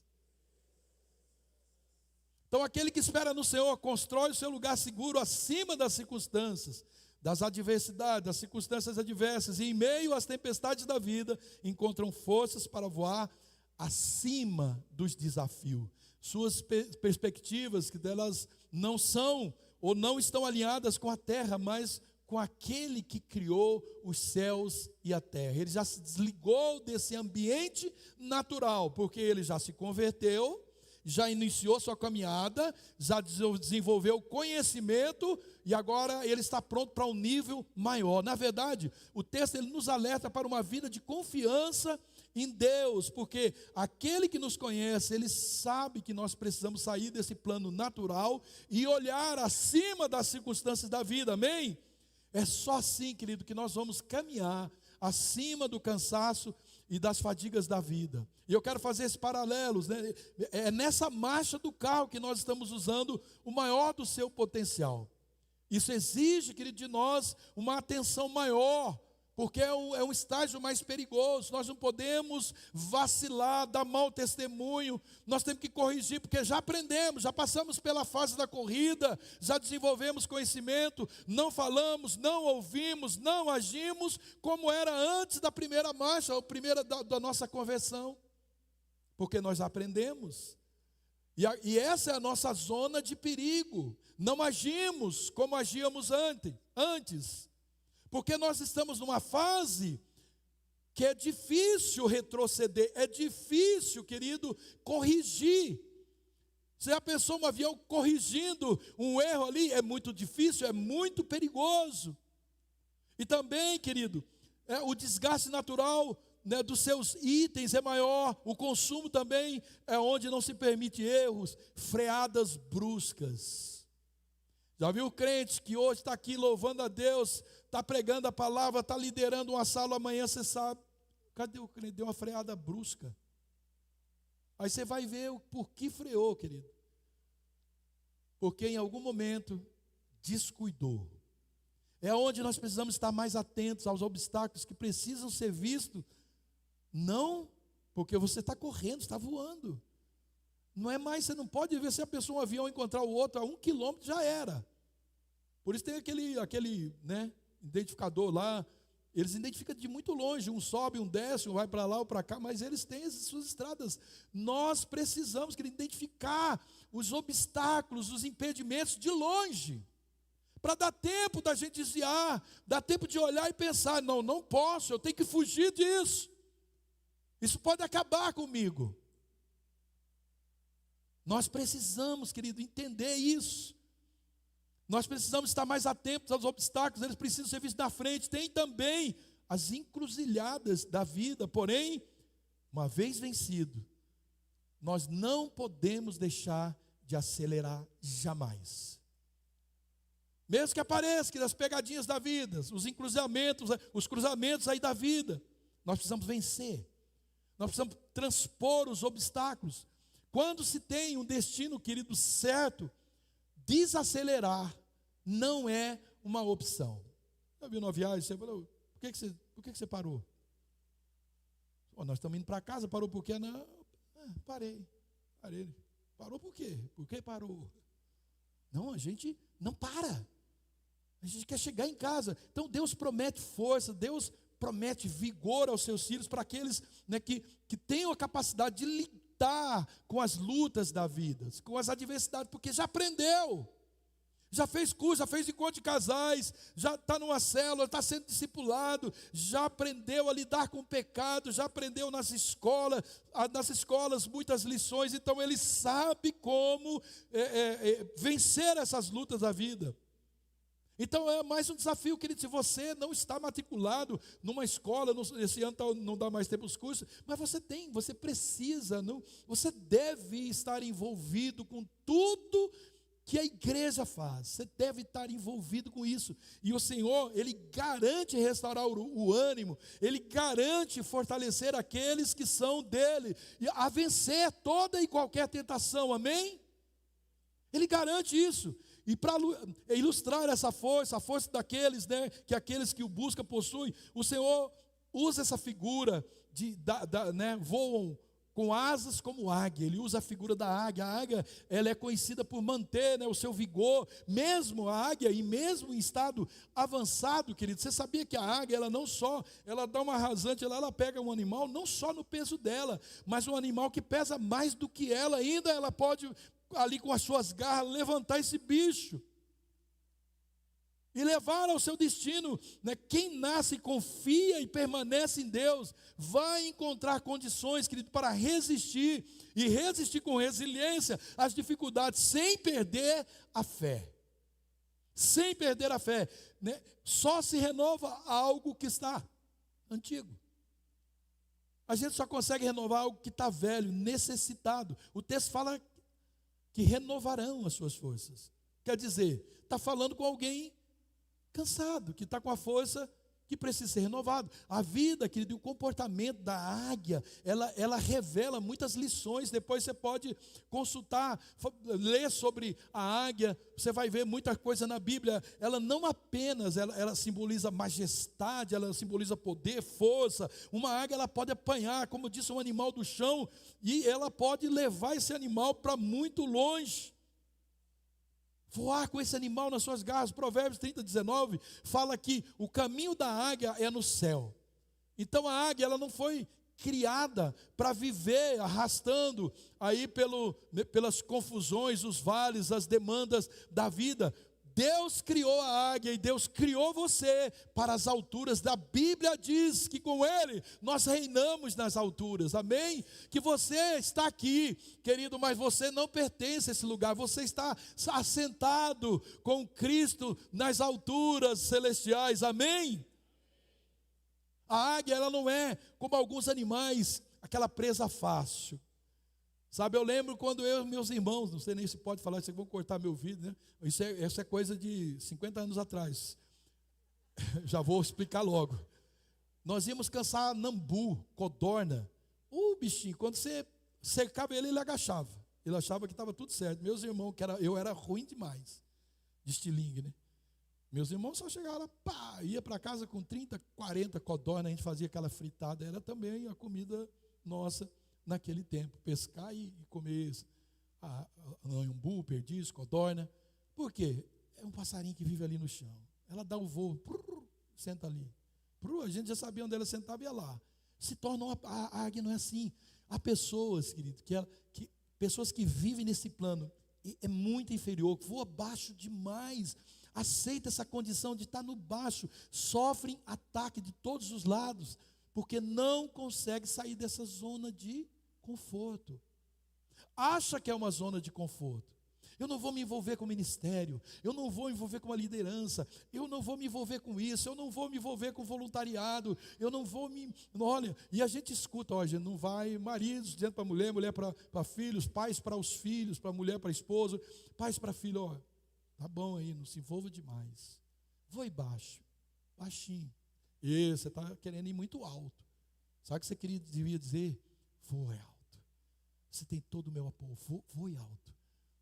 Então aquele que espera no Senhor constrói o seu lugar seguro acima das circunstâncias, das adversidades, das circunstâncias adversas, e em meio às tempestades da vida encontram forças para voar acima dos desafios. Suas perspectivas, que delas não são ou não estão alinhadas com a terra, mas com aquele que criou os céus e a terra. Ele já se desligou desse ambiente natural, porque ele já se converteu, já iniciou sua caminhada, já desenvolveu conhecimento, e agora ele está pronto para um nível maior. Na verdade, o texto ele nos alerta para uma vida de confiança em Deus, porque aquele que nos conhece, ele sabe que nós precisamos sair desse plano natural e olhar acima das circunstâncias da vida, amém? É só assim, querido, que nós vamos caminhar acima do cansaço e das fadigas da vida. E eu quero fazer esses paralelos, né? É nessa marcha do carro que nós estamos usando o maior do seu potencial. Isso exige, querido, de nós uma atenção maior porque é um estágio mais perigoso. Nós não podemos vacilar, dar mau testemunho, nós temos que corrigir, porque já aprendemos, já passamos pela fase da corrida, já desenvolvemos conhecimento, não falamos, não ouvimos, não agimos como era antes da primeira marcha, ou primeira da nossa conversão, porque nós aprendemos, e essa é a nossa zona de perigo. Não agimos como agíamos antes, porque nós estamos numa fase que é difícil retroceder, é difícil, querido, corrigir. Você já pensou um avião corrigindo um erro ali? É muito difícil, é muito perigoso. E também, querido, o desgaste natural, né, dos seus itens é maior, o consumo também é onde não se permite erros, freadas bruscas. Já viu o crente que hoje está aqui louvando a Deus, está pregando a palavra, está liderando uma sala, amanhã você sabe, cadê o crente? Deu uma freada brusca. Aí você vai ver o por que freou, querido. Porque em algum momento descuidou. É onde nós precisamos estar mais atentos aos obstáculos que precisam ser vistos, não porque você está correndo, está voando. Não é mais, você não pode ver se a pessoa, um avião, encontrar o outro a 1 quilômetro, já era. Por isso tem aquele né, identificador lá, eles identificam de muito longe, um sobe, um desce, um vai para lá ou para cá, mas eles têm as suas estradas. Nós precisamos identificar os obstáculos, os impedimentos de longe, para dar tempo da gente desviar, dar tempo de olhar e pensar, não posso, eu tenho que fugir disso. Isso pode acabar comigo. Nós precisamos, querido, entender isso. Nós precisamos estar mais atentos aos obstáculos, eles precisam ser vistos na frente. Tem também as encruzilhadas da vida, porém, uma vez vencido, nós não podemos deixar de acelerar jamais. Mesmo que apareça, que as pegadinhas da vida, os cruzamentos aí da vida, nós precisamos vencer. Nós precisamos transpor os obstáculos. Quando se tem um destino, querido, certo, desacelerar não é uma opção. Já viu numa viagem, você falou, por que você parou? Nós estamos indo para casa, parou por quê? Não, parei. Parou por quê? Por que parou? Não, a gente não para. A gente quer chegar em casa. Então Deus promete força, Deus promete vigor aos seus filhos, para aqueles, né, que tenham a capacidade de lidar com as lutas da vida, com as adversidades, porque já aprendeu. Já fez curso, já fez encontro de casais, já está numa célula, está sendo discipulado, já aprendeu a lidar com o pecado, já aprendeu nas escolas muitas lições, então ele sabe como vencer essas lutas da vida. Então é mais um desafio, querido, se você não está matriculado numa escola, esse ano não dá mais tempo os cursos, mas você precisa, você deve estar envolvido com tudo que a igreja faz, você deve estar envolvido com isso, e o Senhor, Ele garante restaurar o ânimo, Ele garante fortalecer aqueles que são dEle, a vencer toda e qualquer tentação, amém? Ele garante isso, e para ilustrar essa força, a força daqueles, né, que aqueles que o buscam possuem, o Senhor usa essa figura, né, voam com asas como águia. Ele usa a figura da águia. A águia, ela é conhecida por manter, né, o seu vigor. Mesmo a águia, e mesmo em estado avançado, querido, você sabia que a águia, ela dá uma rasante, ela pega um animal, não só no peso dela, mas um animal que pesa mais do que ela ainda, ela pode, ali com as suas garras, levantar esse bicho e levar ao seu destino, né? Quem nasce, confia e permanece em Deus, vai encontrar condições, querido, para resistir, e resistir com resiliência às dificuldades, sem perder a fé. Sem perder a fé, né? Só se renova algo que está antigo. A gente só consegue renovar algo que está velho, necessitado. O texto fala que renovarão as suas forças. Quer dizer, está falando com alguém cansado, que está com a força que precisa ser renovado. A vida, querido, e o comportamento da águia, ela revela muitas lições. Depois você pode consultar, ler sobre a águia, você vai ver muita coisa na Bíblia. Ela não apenas, ela simboliza majestade, ela simboliza poder, força. Uma águia, ela pode apanhar, como disse, um animal do chão, e ela pode levar esse animal para muito longe. Voar com esse animal nas suas garras. Provérbios 30:19 fala que o caminho da águia é no céu. Então a águia, ela não foi criada para viver arrastando aí pelas confusões, os vales, as demandas da vida. Deus criou a águia e Deus criou você para as alturas. Da Bíblia diz que com Ele nós reinamos nas alturas, amém? Que você está aqui, querido, mas você não pertence a esse lugar. Você está assentado com Cristo nas alturas celestiais, amém? A águia, ela não é como alguns animais, aquela presa fácil. Sabe, eu lembro quando eu e meus irmãos, não sei nem se pode falar, vocês vão cortar meu vídeo, né? Isso é coisa de 50 anos atrás. Já vou explicar logo. Nós íamos caçar nambu, codorna. O bichinho, quando você cercava ele, ele agachava. Ele achava que estava tudo certo. Meus irmãos, eu era ruim demais de estilingue, né? Meus irmãos só chegavam lá, pá, ia para casa com 30, 40 codorna, a gente fazia aquela fritada. Era também a comida nossa naquele tempo, pescar e comer anhambu, perdiz, codorna. Por quê? É um passarinho que vive ali no chão. Ela dá o voo, senta ali. A gente já sabia onde ela sentava e ia lá. Se torna a águia não é assim. Há pessoas, querido, pessoas que vivem nesse plano, é muito inferior, voa baixo demais, aceita essa condição de estar no baixo, sofrem ataque de todos os lados, porque não consegue sair dessa zona de conforto. Acha que é uma zona de conforto. Eu não vou me envolver com o ministério, eu não vou me envolver com a liderança, eu não vou me envolver com isso, eu não vou me envolver com voluntariado, eu não vou me... Olha, e a gente escuta, ó, gente, não vai, maridos dizendo para mulher, mulher para filhos, pais para os filhos, para mulher para esposo, pais para filho, ó, tá bom aí, não se envolva demais. Voe baixo, baixinho. E você está querendo ir muito alto. Sabe o que você devia dizer? Voe alto. Você tem todo o meu apoio, voe alto,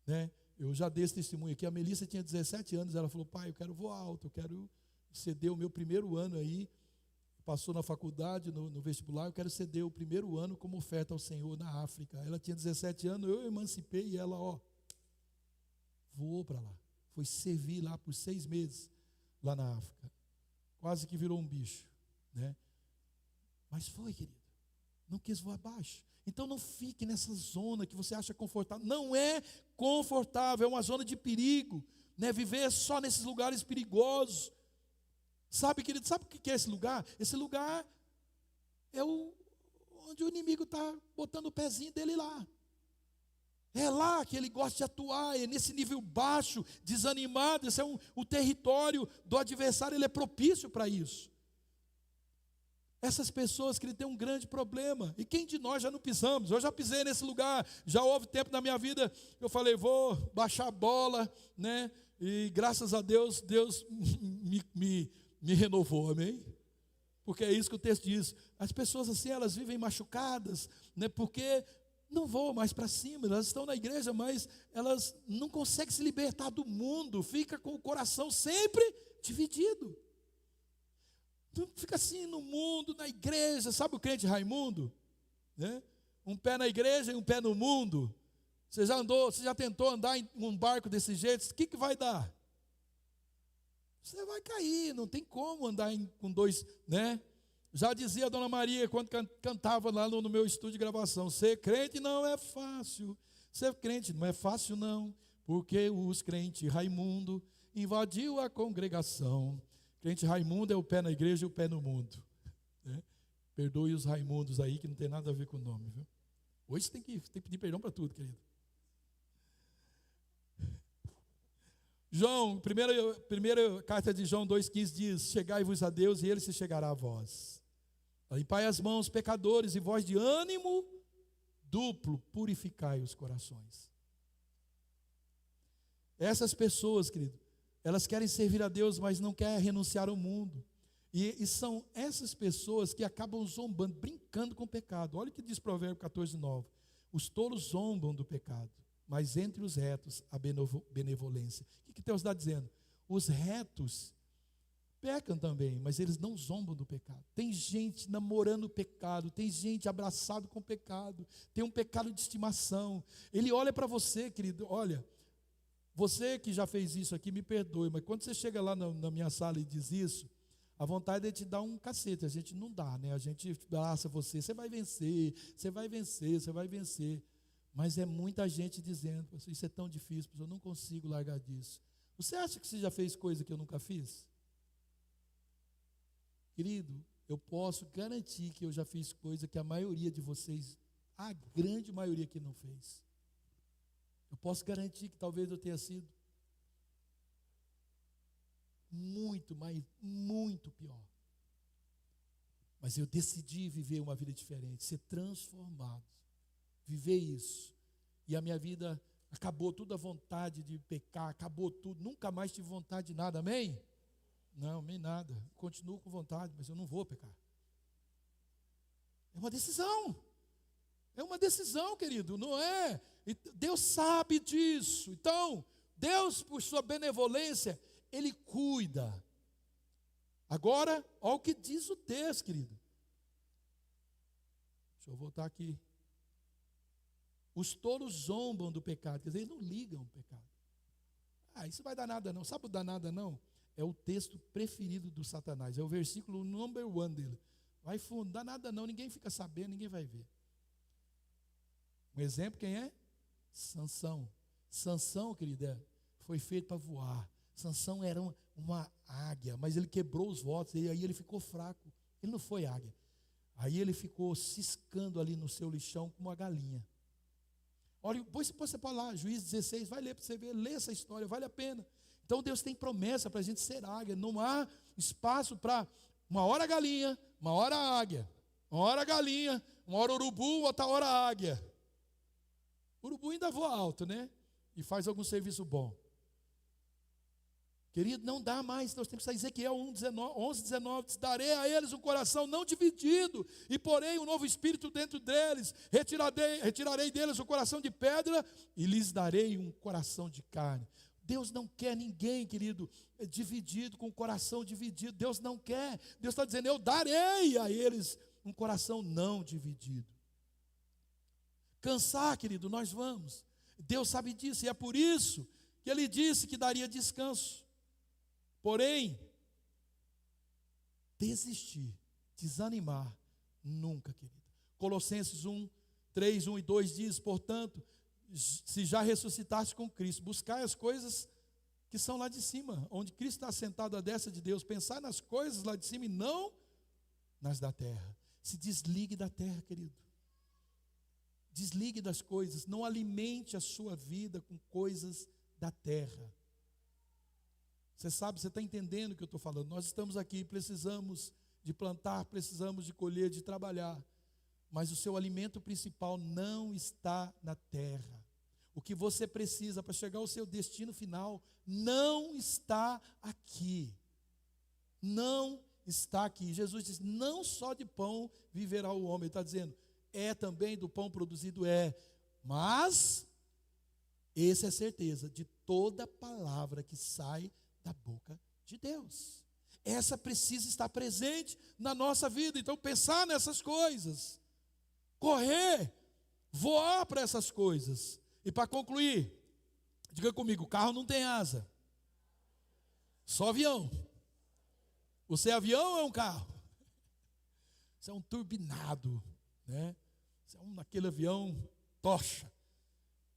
né? Eu já dei esse testemunho aqui. A Melissa tinha 17 anos, ela falou: pai, eu quero voar alto, eu quero ceder o meu primeiro ano aí, passou na faculdade, no vestibular, eu quero ceder o primeiro ano como oferta ao Senhor na África. Ela tinha 17 anos, eu emancipei e ela, ó, voou para lá, foi servir lá por 6 meses, lá na África, quase que virou um bicho, né? Mas foi, querido, não quis voar baixo. Então não fique nessa zona que você acha confortável. Não é confortável, é uma zona de perigo, né? Viver só nesses lugares perigosos. Sabe, querido, sabe o que é esse lugar? Esse lugar é onde o inimigo está botando o pezinho dele lá. É lá que ele gosta de atuar, é nesse nível baixo, desanimado. Esse é o território do adversário, ele é propício para isso. Essas pessoas que ele tem um grande problema. E quem de nós já não pisamos? Eu já pisei nesse lugar. Já houve tempo na minha vida, eu falei, vou baixar a bola, né? E graças a Deus, Deus me renovou, amém? Porque é isso que o texto diz. As pessoas assim, elas vivem machucadas, né? Porque não voam mais para cima. Elas estão na igreja, mas elas não conseguem se libertar do mundo. Fica com o coração sempre dividido. Fica assim no mundo, na igreja. Sabe o crente Raimundo? Né? Um pé na igreja e um pé no mundo. Você já tentou andar em um barco desse jeito? O que vai dar? Você vai cair, não tem como andar com dois, né? Já dizia a Dona Maria quando cantava lá no meu estúdio de gravação: ser crente não é fácil. Ser crente não é fácil não, porque os crentes Raimundo invadiu a congregação. Crente Raimundo é o pé na igreja e o pé no mundo, né? Perdoe os Raimundos aí, que não tem nada a ver com o nome, viu? Hoje tem que pedir perdão para tudo, querido. João, primeira carta de João 2,15 diz: chegai-vos a Deus e Ele se chegará a vós. Limpai as mãos, pecadores, e vós de ânimo duplo, purificai os corações. Essas pessoas, querido, elas querem servir a Deus, mas não querem renunciar ao mundo. E são essas pessoas que acabam zombando, brincando com o pecado. Olha o que diz Provérbio 14:9. Os tolos zombam do pecado, mas entre os retos a benevolência. O que Deus está dizendo? Os retos pecam também, mas eles não zombam do pecado. Tem gente namorando o pecado, tem gente abraçado com o pecado, tem um pecado de estimação. Ele olha para você, querido, olha, você que já fez isso aqui, me perdoe, mas quando você chega lá na minha sala e diz isso, a vontade é te dar um cacete. A gente não dá, né? A gente abraça você vai vencer, você vai vencer, você vai vencer. Mas é muita gente dizendo, isso é tão difícil, eu não consigo largar disso. Você acha que você já fez coisa que eu nunca fiz? Querido, eu posso garantir que eu já fiz coisa que a maioria de vocês, a grande maioria que não fez. Eu posso garantir que talvez eu tenha sido muito, mas muito pior. Mas eu decidi viver uma vida diferente, ser transformado, viver isso. E a minha vida acabou toda a vontade de pecar, acabou tudo, nunca mais tive vontade de nada, amém? Não, nem nada, continuo com vontade, mas eu não vou pecar. É uma decisão, querido, não é? Deus sabe disso. Então, Deus, por sua benevolência, Ele cuida. Agora, olha o que diz o texto, querido. Deixa eu voltar aqui. Os tolos zombam do pecado, quer dizer, eles não ligam o pecado. Isso vai dar nada não. Sabe o dar nada não? É o texto preferido do Satanás, é o versículo number 1 dele. Vai fundo, dá nada não, ninguém fica sabendo, ninguém vai ver. Um exemplo, quem é? Sansão. Sansão, querida, foi feito para voar. Sansão era uma águia, mas ele quebrou os votos, e aí ele ficou fraco. Ele não foi águia. Aí ele ficou ciscando ali no seu lixão como uma galinha. Olha, depois você pode lá, Juízes 16, vai ler para você ver, lê essa história, vale a pena. Então Deus tem promessa para a gente ser águia. Não há espaço para uma hora galinha, uma hora águia, uma hora galinha, uma hora urubu, outra hora águia. Urubu ainda voa alto, né? E faz algum serviço bom. Querido, não dá mais. Nós temos que sair. Ezequiel 11:19 diz: darei a eles um coração não dividido, e porei um novo espírito dentro deles. Retirarei deles o coração de pedra, e lhes darei um coração de carne. Deus não quer ninguém, querido, dividido, com o coração dividido. Deus não quer. Deus está dizendo: eu darei a eles um coração não dividido. Cansar, querido, nós vamos. Deus sabe disso, e é por isso que Ele disse que daria descanso. Porém, desistir, desanimar, nunca, querido. Colossenses 3, 1 e 2 diz: portanto, se já ressuscitaste com Cristo, buscai as coisas que são lá de cima, onde Cristo está sentado à destra de Deus. Pensar nas coisas lá de cima e não nas da terra. Se desligue da terra, querido. Desligue das coisas. Não alimente a sua vida com coisas da terra. Você sabe, você está entendendo o que eu estou falando. Nós estamos aqui, precisamos de plantar, precisamos de colher, de trabalhar. Mas o seu alimento principal não está na terra. O que você precisa para chegar ao seu destino final não está aqui. Não está aqui. Jesus diz: não só de pão viverá o homem. Ele está dizendo, é também do pão produzido, mas essa é a certeza de toda palavra que sai da boca de Deus. Essa precisa estar presente na nossa vida. Então pensar nessas coisas, correr, voar para essas coisas. E para concluir, diga comigo: carro não tem asa, só avião. Você é avião ou é um carro? Você é um turbinado, né? Você é aquele avião tocha.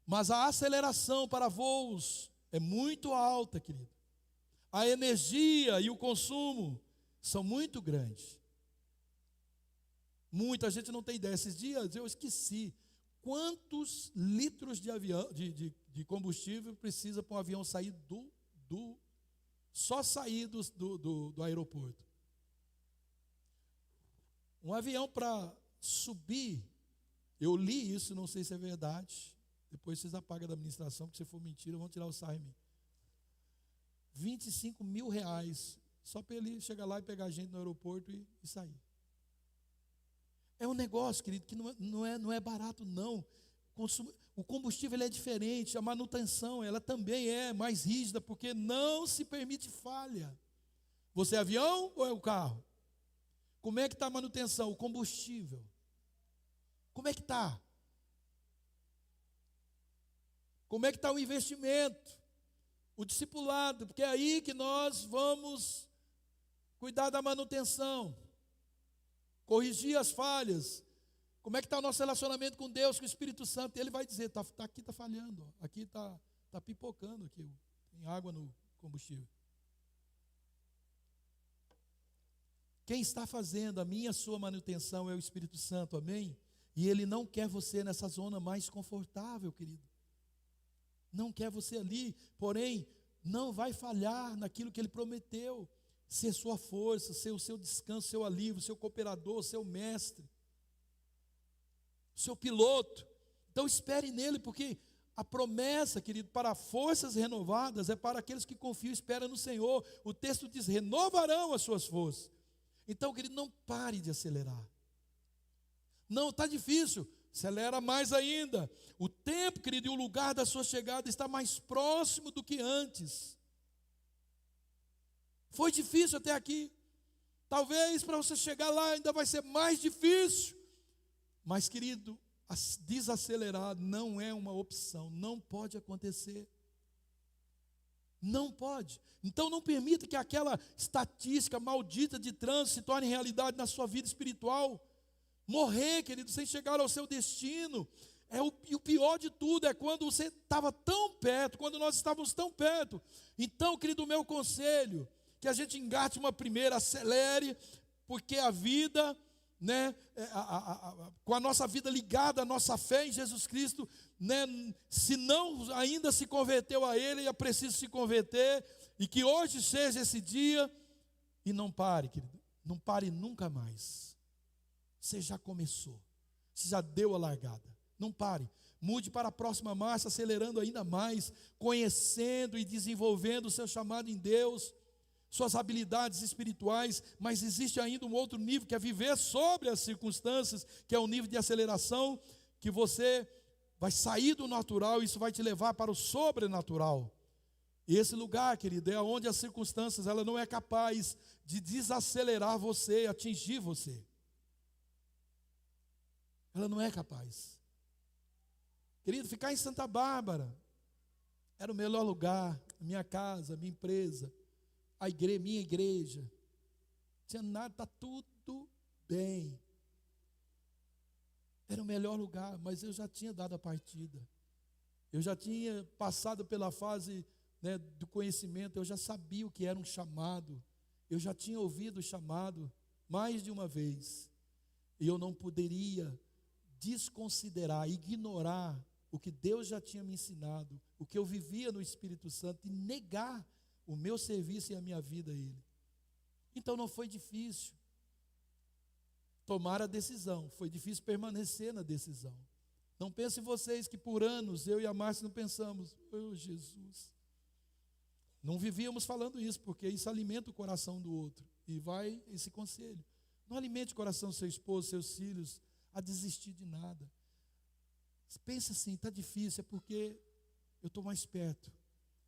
Mas a aceleração para voos é muito alta, querido. A energia e o consumo são muito grandes. Muita gente não tem ideia. Esses dias eu esqueci quantos litros de avião, de combustível precisa para um avião sair só sair do aeroporto. Um avião para subir, eu li isso, não sei se é verdade. Depois vocês apagam da administração, porque se for mentira, vão tirar o sarro em mim. R$25 mil só para ele chegar lá e pegar a gente no aeroporto e sair. É um negócio, querido, que não é barato, não. O combustível ele é diferente, a manutenção ela também é mais rígida, porque não se permite falha. Você é avião ou é o carro? Como é que está a manutenção? O combustível. Como é que está? Como é que está o investimento? O discipulado, porque é aí que nós vamos cuidar da manutenção, corrigir as falhas. Como é que está o nosso relacionamento com Deus, com o Espírito Santo? Ele vai dizer, aqui está falhando, ó. Aqui está pipocando, aqui, tem água no combustível. Quem está fazendo a minha e a sua manutenção é o Espírito Santo, amém? E Ele não quer você nessa zona mais confortável, querido. Não quer você ali, porém, não vai falhar naquilo que Ele prometeu. Ser sua força, ser o seu descanso, seu alívio, seu cooperador, seu mestre, seu piloto. Então espere nele, porque a promessa, querido, para forças renovadas é para aqueles que confiam e esperam no Senhor. O texto diz, renovarão as suas forças. Então, querido, não pare de acelerar. Não, está difícil, acelera mais ainda. O tempo, querido, e o lugar da sua chegada está mais próximo do que antes. Foi difícil até aqui. Talvez para você chegar lá ainda vai ser mais difícil. Mas, querido, desacelerar não é uma opção, não pode acontecer. Não pode. Então não permita que aquela estatística maldita de trânsito se torne realidade na sua vida espiritual. Morrer, querido, sem chegar ao seu destino. E o pior de tudo é quando você estava tão perto, quando nós estávamos tão perto. Então, querido, o meu conselho, que a gente engate uma primeira, acelere, porque a vida, né, com a nossa vida ligada à nossa fé em Jesus Cristo, né, se não ainda se converteu a Ele, é preciso se converter, e que hoje seja esse dia, e não pare, querido, não pare nunca mais. Você já começou, você já deu a largada, não pare, mude para a próxima marcha, acelerando ainda mais, conhecendo e desenvolvendo o seu chamado em Deus, suas habilidades espirituais, mas existe ainda um outro nível, que é viver sobre as circunstâncias, que é o nível de aceleração, que você vai sair do natural, e isso vai te levar para o sobrenatural. E esse lugar, querido, é onde as circunstâncias, ela não é capaz de desacelerar você, atingir você. Ela não é capaz. Querido, ficar em Santa Bárbara era o melhor lugar, minha casa, minha empresa, minha igreja, não tinha nada, está tudo bem. Era o melhor lugar, mas eu já tinha dado a partida. Eu já tinha passado pela fase, né, do conhecimento, eu já sabia o que era um chamado. Eu já tinha ouvido o chamado mais de uma vez. E eu não poderia desconsiderar, ignorar o que Deus já tinha me ensinado, o que eu vivia no Espírito Santo, e negar o meu serviço e a minha vida a Ele. Então não foi difícil tomar a decisão, foi difícil permanecer na decisão. Não pensem vocês que por anos eu e a Márcia não pensamos, oh Jesus, não vivíamos falando isso, porque isso alimenta o coração do outro, e vai esse conselho, não alimente o coração do seu esposo, seus filhos, a desistir de nada. Pensa assim, está difícil, é porque eu estou mais perto,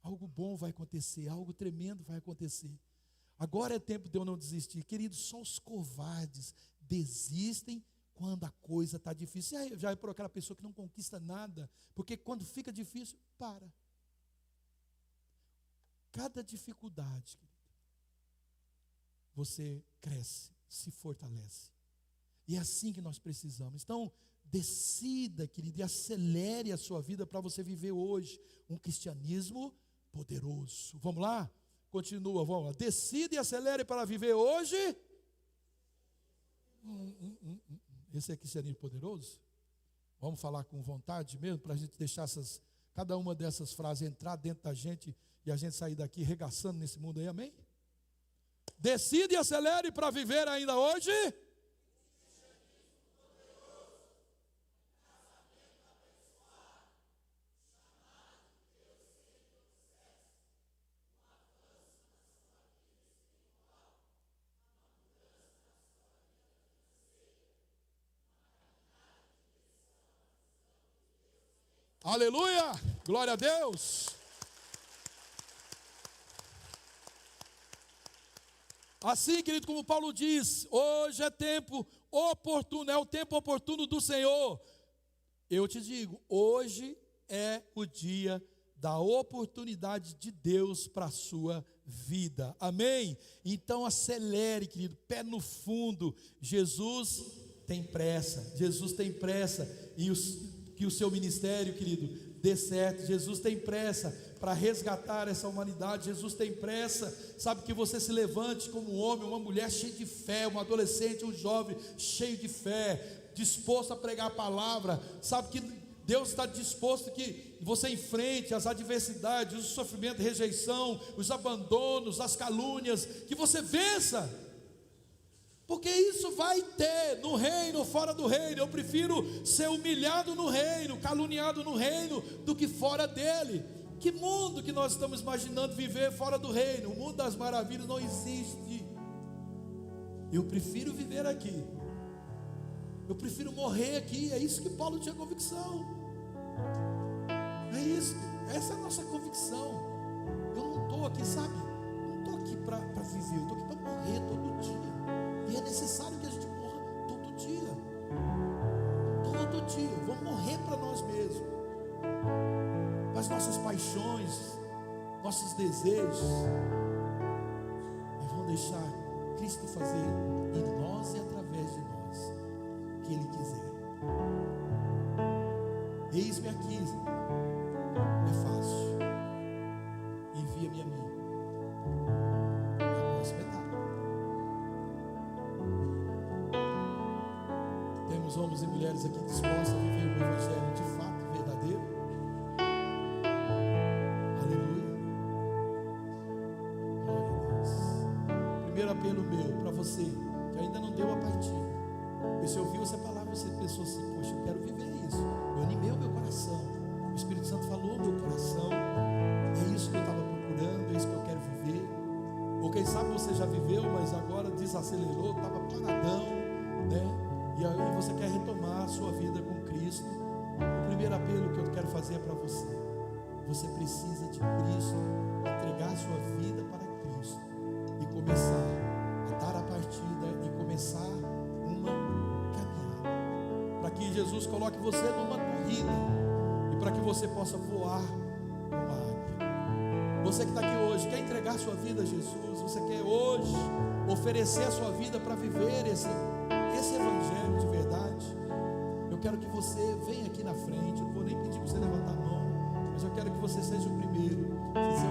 algo bom vai acontecer, algo tremendo vai acontecer. Agora é tempo de eu não desistir. Queridos, só os covardes desistem quando a coisa está difícil. Já é por aquela pessoa que não conquista nada, porque quando fica difícil, para. Cada dificuldade, você cresce, se fortalece. E é assim que nós precisamos. Então, decida, querido, e acelere a sua vida para você viver hoje um cristianismo poderoso. Vamos lá? Continua, vamos lá. Decida e acelere para viver hoje. Esse é cristianismo poderoso? Vamos falar com vontade mesmo, para a gente deixar cada uma dessas frases entrar dentro da gente e a gente sair daqui regaçando nesse mundo aí, amém? Decida e acelere para viver ainda hoje. Aleluia! Glória a Deus! Assim, querido, como Paulo diz, hoje é tempo oportuno, é o tempo oportuno do Senhor. Eu te digo, hoje é o dia da oportunidade de Deus para a sua vida. Amém? Então acelere, querido, pé no fundo. Jesus tem pressa. Jesus tem pressa que o seu ministério, querido, dê certo. Jesus tem pressa para resgatar essa humanidade. Jesus tem pressa, sabe, que você se levante como um homem, uma mulher cheia de fé, um adolescente, um jovem cheio de fé, disposto a pregar a palavra. Sabe que Deus está disposto que você enfrente as adversidades, o sofrimento, a rejeição, os abandonos, as calúnias, que você vença, porque isso vai ter no reino ou fora do reino. Eu prefiro ser humilhado no reino, caluniado no reino, do que fora dele. Que mundo que nós estamos imaginando viver fora do reino? O mundo das maravilhas não existe. Eu prefiro viver aqui. Eu prefiro morrer aqui. É isso que Paulo tinha convicção. É isso. Essa é a nossa convicção. Eu não estou aqui, sabe? Não estou aqui para viver. Eu estou aqui para morrer todo dia. E é necessário que a gente morra todo dia. Todo dia. Vamos morrer para nós mesmos, para as nossas paixões, nossos desejos. E vamos deixar Cristo fazer em nós e através de nós o que Ele quiser. Eis-me aqui. É fácil. Envia-me a mim. É a próxima etapa. Temos homens e mulheres aqui dispostos a viver o Evangelho de fato verdadeiro. Aleluia. Glória a Deus. Primeiro apelo meu para você que ainda não deu a partida. Você ouviu essa palavra, você pensou assim: poxa, eu quero viver isso. Eu animei o meu coração. O Espírito Santo falou no meu coração. É isso que eu estava procurando, é isso que eu quero viver. Ou quem sabe você já viveu, mas agora desacelerou, estava paradão, né? E aí você quer retomar a sua vida com Cristo. O primeiro apelo que eu quero fazer é para você. Você precisa de Cristo, entregar a sua vida para Cristo e começar a dar a partida e começar uma caminhada, para que Jesus coloque você numa corrida e para que você possa voar como a águia. Você que está aqui hoje, quer entregar a sua vida a Jesus? Você quer hoje oferecer a sua vida para viver esse Evangelho de verdade? Eu quero que você venha aqui na frente. Eu não vou nem pedir para você levantar a mão, mas eu quero que você seja o primeiro. Se